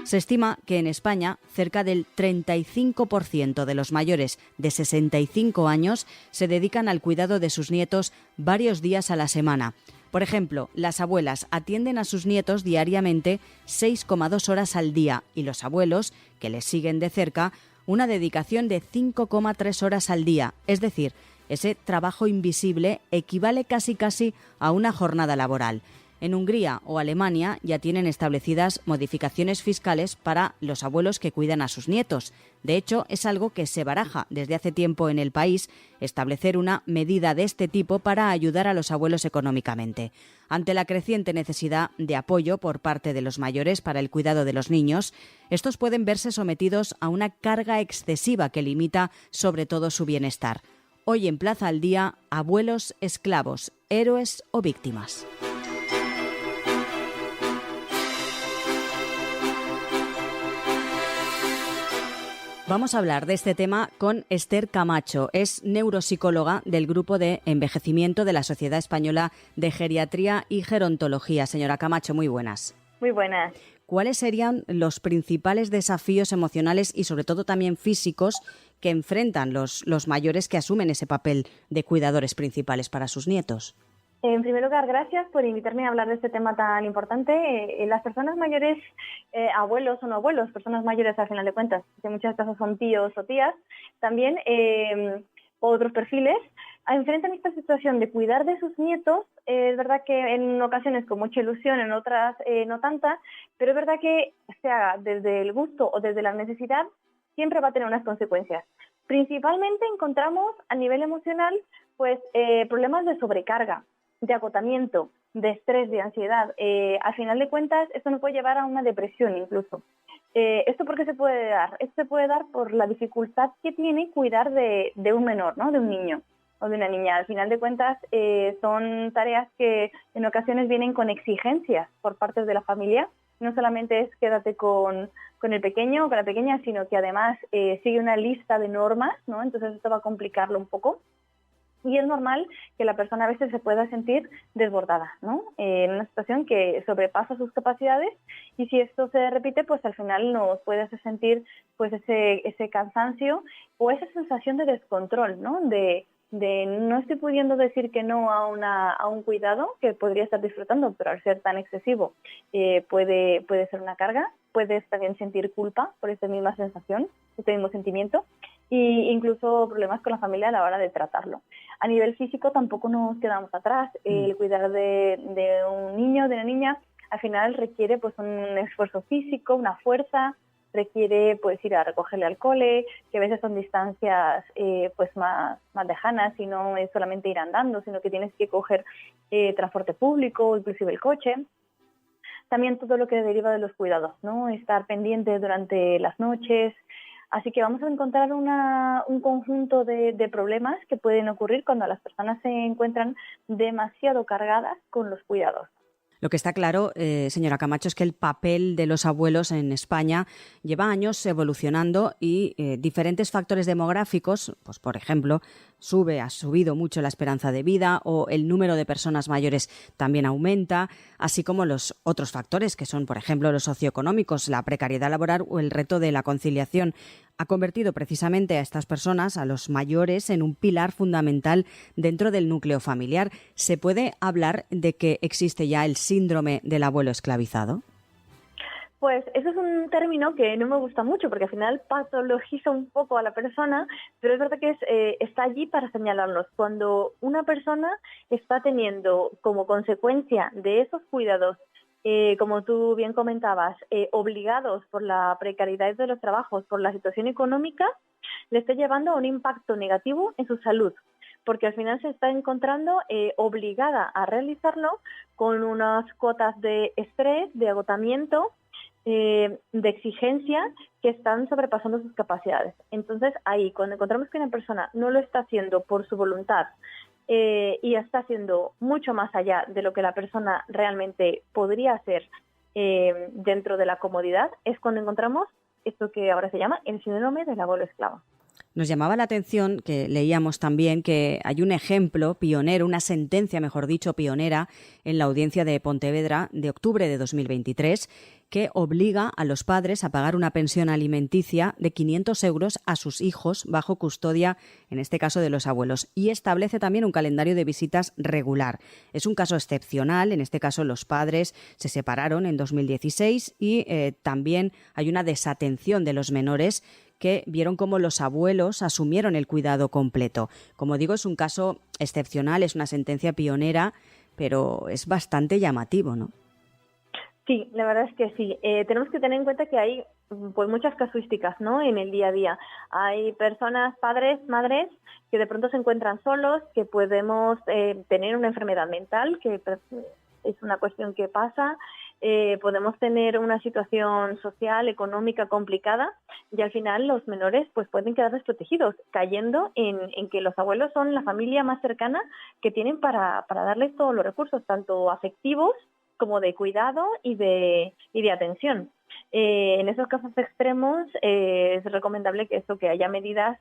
Se estima que en España cerca del 35% de los mayores de 65 años se dedican al cuidado de sus nietos varios días a la semana. Por ejemplo, las abuelas atienden a sus nietos diariamente 6,2 horas al día y los abuelos, que les siguen de cerca, una dedicación de 5,3 horas al día. Es decir, ese trabajo invisible equivale casi a una jornada laboral. En Hungría o Alemania ya tienen establecidas modificaciones fiscales para los abuelos que cuidan a sus nietos. De hecho, es algo que se baraja desde hace tiempo en el país, establecer una medida de este tipo para ayudar a los abuelos económicamente. Ante la creciente necesidad de apoyo por parte de los mayores para el cuidado de los niños, estos pueden verse sometidos a una carga excesiva que limita sobre todo su bienestar. Hoy en Plaza al Día, abuelos esclavos, héroes o víctimas. Vamos a hablar de este tema con Esther Camacho. Es neuropsicóloga del Grupo de Envejecimiento de la Sociedad Española de Geriatría y Gerontología. Señora Camacho, muy buenas. Muy buenas. ¿Cuáles serían los principales desafíos emocionales y sobre todo también físicos que enfrentan los mayores que asumen ese papel de cuidadores principales para sus nietos? En primer lugar, gracias por invitarme a hablar de este tema tan importante. Las personas mayores, abuelos o no abuelos, personas mayores al final de cuentas, que en muchos casos son tíos o tías, también otros perfiles, enfrentan esta situación de cuidar de sus nietos. Es verdad que en ocasiones con mucha ilusión, en otras no tanta, pero es verdad que se haga desde el gusto o desde la necesidad, siempre va a tener unas consecuencias. Principalmente encontramos a nivel emocional pues problemas de sobrecarga, de agotamiento, de estrés, de ansiedad. Al final de cuentas, esto nos puede llevar a una depresión incluso. ¿Esto por qué se puede dar? Esto se puede dar por la dificultad que tiene cuidar de un menor, ¿no? De un niño o de una niña. Al final de cuentas, son tareas que en ocasiones vienen con exigencias por parte de la familia. No solamente es quédate con el pequeño o con la pequeña, sino que además sigue una lista de normas, ¿no? Entonces esto va a complicarlo un poco. Y es normal que la persona a veces se pueda sentir desbordada, ¿no? En una situación que sobrepasa sus capacidades, y si esto se repite, pues al final nos puede hacer sentir pues ese cansancio o esa sensación de descontrol, ¿no? De no estoy pudiendo decir que no a un cuidado que podría estar disfrutando, pero al ser tan excesivo puede ser una carga. Puedes también sentir culpa por esta misma sensación, este mismo sentimiento, e incluso problemas con la familia a la hora de tratarlo. A nivel físico tampoco nos quedamos atrás. El cuidar de un niño, de una niña, al final requiere pues un esfuerzo físico, una fuerza, requiere pues ir a recogerle al cole, que a veces son distancias pues más lejanas, y no es solamente ir andando, sino que tienes que coger transporte público, inclusive el coche. También todo lo que deriva de los cuidados, ¿no? Estar pendiente durante las noches. Así que vamos a encontrar un conjunto de problemas que pueden ocurrir cuando las personas se encuentran demasiado cargadas con los cuidados. Lo que está claro, señora Camacho, es que el papel de los abuelos en España lleva años evolucionando y diferentes factores demográficos, pues por ejemplo, ha subido mucho la esperanza de vida o el número de personas mayores también aumenta, así como los otros factores que son, por ejemplo, los socioeconómicos, la precariedad laboral o el reto de la conciliación. Ha convertido precisamente a estas personas, a los mayores, en un pilar fundamental dentro del núcleo familiar. ¿Se puede hablar de que existe ya el síndrome del abuelo esclavizado? Pues eso es un término que no me gusta mucho, porque al final patologiza un poco a la persona, pero es verdad que está allí para señalarlos. Cuando una persona está teniendo como consecuencia de esos cuidados, como tú bien comentabas, obligados por la precariedad de los trabajos, por la situación económica, le está llevando a un impacto negativo en su salud, porque al final se está encontrando obligada a realizarlo con unas cuotas de estrés, de agotamiento, de exigencia, que están sobrepasando sus capacidades. Entonces ahí, cuando encontramos que una persona no lo está haciendo por su voluntad, y está haciendo mucho más allá de lo que la persona realmente podría hacer dentro de la comodidad, es cuando encontramos esto que ahora se llama el síndrome del abuelo esclavo. Nos llamaba la atención que leíamos también que hay un ejemplo pionero, una sentencia, mejor dicho, pionera en la audiencia de Pontevedra de octubre de 2023 que obliga a los padres a pagar una pensión alimenticia de 500 euros a sus hijos bajo custodia, en este caso de los abuelos, y establece también un calendario de visitas regular. Es un caso excepcional, en este caso los padres se separaron en 2016 y también hay una desatención de los menores que vieron cómo los abuelos asumieron el cuidado completo. Como digo, es un caso excepcional, es una sentencia pionera, pero es bastante llamativo, ¿no? Sí, la verdad es que sí. Tenemos que tener en cuenta que hay pues muchas casuísticas, ¿no? En el día a día. Hay personas, padres, madres, que de pronto se encuentran solos, que podemos tener una enfermedad mental, que es una cuestión que pasa. Podemos tener una situación social, económica complicada y al final los menores pues pueden quedar desprotegidos, cayendo en que los abuelos son la familia más cercana que tienen para darles todos los recursos, tanto afectivos como de cuidado y de atención. En esos casos extremos es recomendable que haya medidas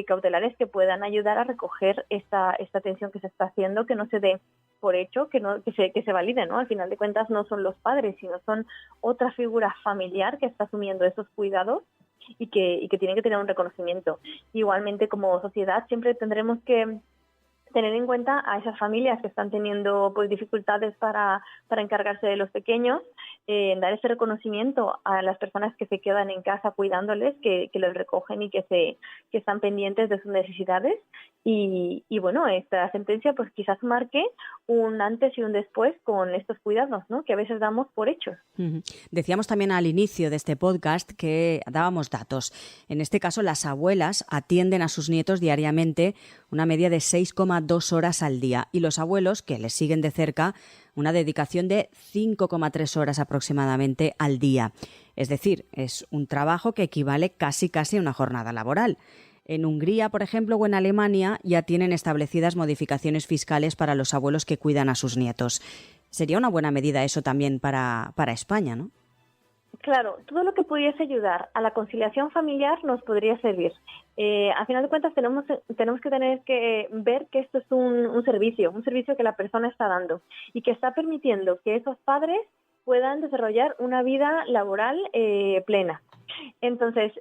cautelares que puedan ayudar a recoger esta atención que se está haciendo, que no se dé por hecho, que se valide, ¿no? Al final de cuentas no son los padres, sino son otra figura familiar que está asumiendo esos cuidados y que tiene que tener un reconocimiento. Igualmente, como sociedad, siempre tendremos que tener en cuenta a esas familias que están teniendo pues dificultades para encargarse de los pequeños, dar ese reconocimiento a las personas que se quedan en casa cuidándoles, que les recogen y que están pendientes de sus necesidades. Y bueno, esta sentencia pues quizás marque un antes y un después con estos cuidados, ¿no? Que a veces damos por hechos. Decíamos también al inicio de este podcast que dábamos datos. En este caso, las abuelas atienden a sus nietos diariamente una media de 6,2 horas al día y los abuelos, que les siguen de cerca, una dedicación de 5,3 horas aproximadamente al día. Es decir, es un trabajo que equivale casi a una jornada laboral. En Hungría, por ejemplo, o en Alemania ya tienen establecidas modificaciones fiscales para los abuelos que cuidan a sus nietos. Sería una buena medida eso también para España, ¿no? Claro, todo lo que pudiese ayudar a la conciliación familiar nos podría servir. A final de cuentas tenemos que tener que ver que esto es un servicio que la persona está dando y que está permitiendo que esos padres puedan desarrollar una vida laboral plena. Entonces,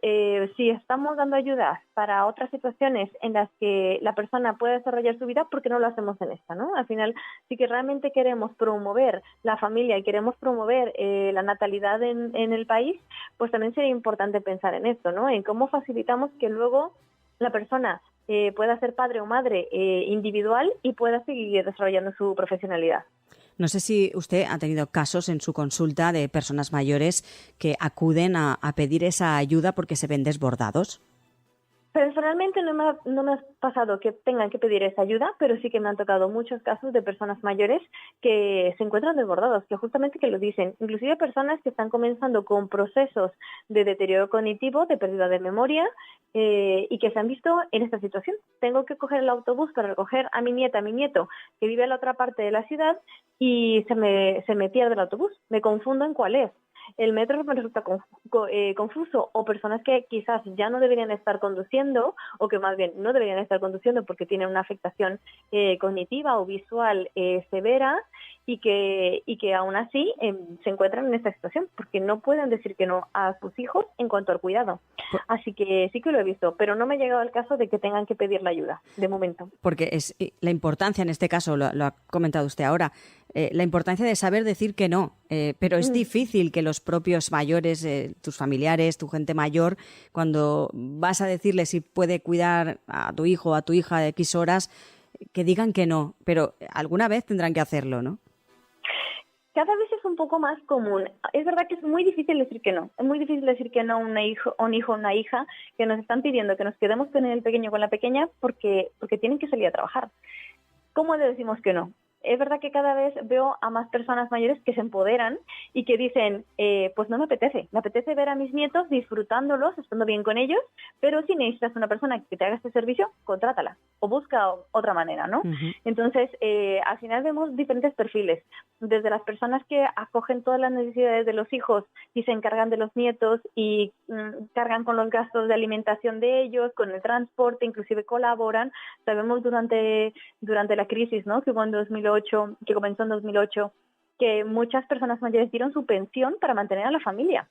si estamos dando ayudas para otras situaciones en las que la persona puede desarrollar su vida, ¿por qué no lo hacemos en esta, no? Al final, si que realmente queremos promover la familia y queremos promover la natalidad en el país, pues también sería importante pensar en esto, ¿no? En cómo facilitamos que luego la persona pueda ser padre o madre individual y pueda seguir desarrollando su profesionalidad. No sé si usted ha tenido casos en su consulta de personas mayores que acuden a pedir esa ayuda porque se ven desbordados. Personalmente no me ha pasado que tengan que pedir esa ayuda, pero sí que me han tocado muchos casos de personas mayores que se encuentran desbordados, que justamente que lo dicen, inclusive personas que están comenzando con procesos de deterioro cognitivo, de pérdida de memoria, y que se han visto en esta situación. Tengo que coger el autobús para recoger a mi nieta, a mi nieto, que vive en la otra parte de la ciudad, y se me pierde el autobús, me confundo en cuál es. El metro me resulta confuso, o personas que quizás ya no deberían estar conduciendo o que más bien no deberían estar conduciendo porque tienen una afectación cognitiva o visual severa y que aún así se encuentran en esta situación porque no pueden decir que no a sus hijos en cuanto al cuidado. Así que sí que lo he visto, pero no me ha llegado el caso de que tengan que pedir la ayuda, de momento. Porque es la importancia, en este caso, lo ha comentado usted ahora, la importancia de saber decir que no, pero es difícil que los propios mayores, tus familiares, tu gente mayor, cuando vas a decirle si puede cuidar a tu hijo o a tu hija de X horas, que digan que no, pero alguna vez tendrán que hacerlo, ¿no? Cada vez es un poco más común. Es verdad que es muy difícil decir que no. Es muy difícil decir que no a un hijo o una hija que nos están pidiendo que nos quedemos con el pequeño, con la pequeña, porque tienen que salir a trabajar. ¿Cómo le decimos que no? es verdad que cada vez veo a más personas mayores que se empoderan y que dicen, pues no me apetece ver a mis nietos disfrutándolos, estando bien con ellos, pero si necesitas una persona que te haga este servicio, contrátala o busca otra manera, ¿no? Entonces, al final vemos diferentes perfiles, desde las personas que acogen todas las necesidades de los hijos y se encargan de los nietos y cargan con los gastos de alimentación de ellos, con el transporte, inclusive colaboran. Sabemos durante la crisis, ¿no?, que hubo en 2008, que comenzó en 2008, que muchas personas mayores dieron su pensión para mantener a la familia.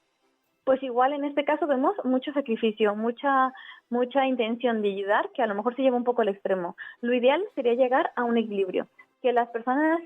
Pues igual en este caso vemos mucho sacrificio, mucha intención de ayudar, que a lo mejor se lleva un poco al extremo. Lo ideal sería llegar a un equilibrio, que las personas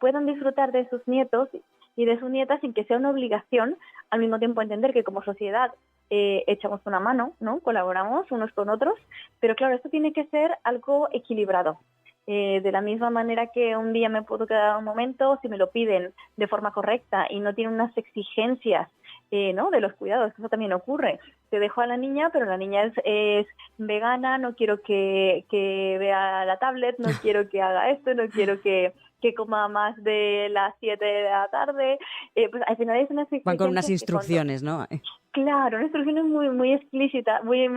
puedan disfrutar de sus nietos y de sus nietas sin que sea una obligación, al mismo tiempo entender que como sociedad echamos una mano, ¿no?, colaboramos unos con otros, pero claro, esto tiene que ser algo equilibrado. De la misma manera que un día me puedo quedar un momento, si me lo piden de forma correcta y no tienen unas exigencias, ¿no?, de los cuidados, eso también ocurre. Te dejo a la niña, pero la niña es vegana, no quiero que vea la tablet, no quiero que haga esto, no quiero que coma más de las 7 de la tarde. Pues al final es una exigencia. Van con unas instrucciones, ¿no? Claro, una instrucción muy explícita, muy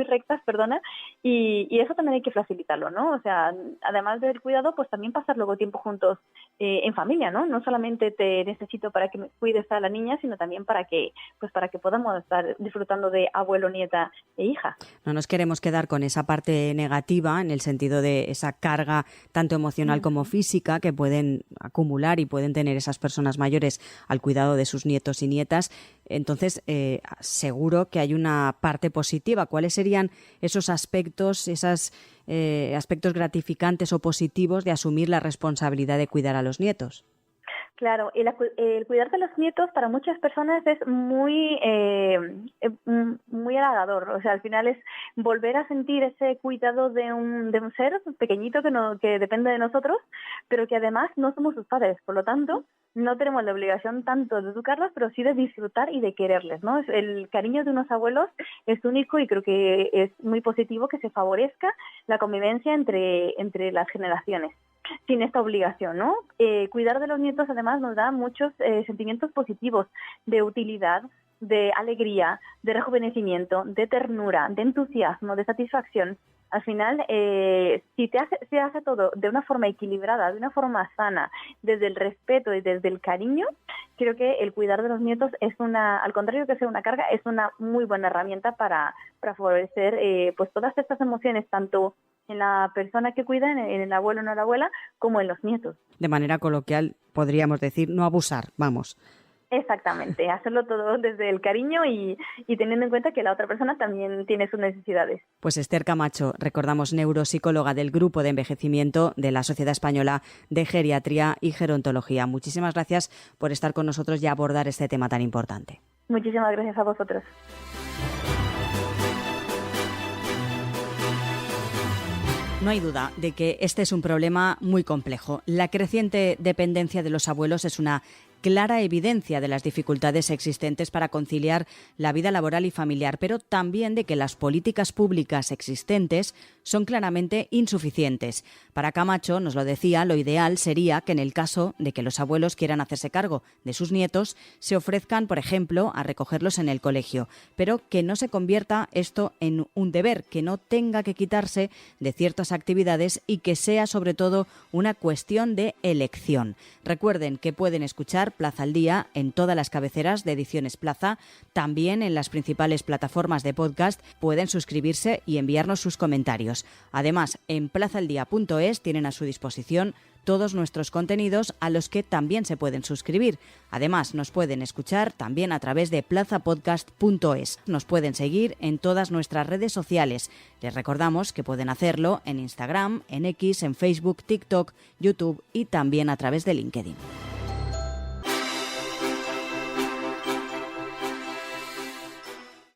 rectas, y eso también hay que facilitarlo, ¿no? O sea, además del cuidado, pues también pasar luego tiempo juntos en familia, ¿no? No solamente te necesito para que me cuides a la niña, sino también para que podamos estar disfrutando de abuelo, nieta e hija. No nos queremos quedar con esa parte negativa, en el sentido de esa carga tanto emocional como física que pueden acumular y pueden tener esas personas mayores al cuidado de sus nietos y nietas. Entonces, seguro que hay una parte positiva. ¿Cuáles serían esos aspectos, aspectos gratificantes o positivos de asumir la responsabilidad de cuidar a los nietos? Claro, el cuidar de los nietos para muchas personas es muy halagador. O sea, al final es volver a sentir ese cuidado de un ser pequeñito que depende de nosotros, pero que además no somos sus padres. Por lo tanto, no tenemos la obligación tanto de educarlos, pero sí de disfrutar y de quererles, ¿no? El cariño de unos abuelos es único y creo que es muy positivo que se favorezca la convivencia entre las generaciones, sin esta obligación, ¿no? Cuidar de los nietos además nos da muchos sentimientos positivos de utilidad, de alegría, de rejuvenecimiento, de ternura, de entusiasmo, de satisfacción. Al final, si se hace todo de una forma equilibrada, de una forma sana, desde el respeto y desde el cariño, creo que el cuidar de los nietos al contrario que ser una carga, es una muy buena herramienta para favorecer pues todas estas emociones, tanto en la persona que cuida, en el abuelo o no la abuela, como en los nietos. De manera coloquial, podríamos decir, no abusar, vamos. Exactamente, hacerlo todo desde el cariño y teniendo en cuenta que la otra persona también tiene sus necesidades. Pues Esther Camacho, recordamos, neuropsicóloga del Grupo de Envejecimiento de la Sociedad Española de Geriatría y Gerontología. Muchísimas gracias por estar con nosotros y abordar este tema tan importante. Muchísimas gracias a vosotros. No hay duda de que este es un problema muy complejo. La creciente dependencia de los abuelos es una clara evidencia de las dificultades existentes para conciliar la vida laboral y familiar, pero también de que las políticas públicas existentes son claramente insuficientes. Para Camacho, nos lo decía, lo ideal sería que en el caso de que los abuelos quieran hacerse cargo de sus nietos, se ofrezcan, por ejemplo, a recogerlos en el colegio, pero que no se convierta esto en un deber, que no tenga que quitarse de ciertas actividades y que sea sobre todo una cuestión de elección. Recuerden que pueden escuchar Plaza al Día en todas las cabeceras de Ediciones Plaza, también en las principales plataformas de podcast. Pueden suscribirse y enviarnos sus comentarios. Además, en plazaldía.es tienen a su disposición todos nuestros contenidos a los que también se pueden suscribir. Además, nos pueden escuchar también a través de plazapodcast.es. Nos pueden seguir en todas nuestras redes sociales. Les recordamos que pueden hacerlo en Instagram, en X, en Facebook, TikTok, YouTube y también a través de LinkedIn.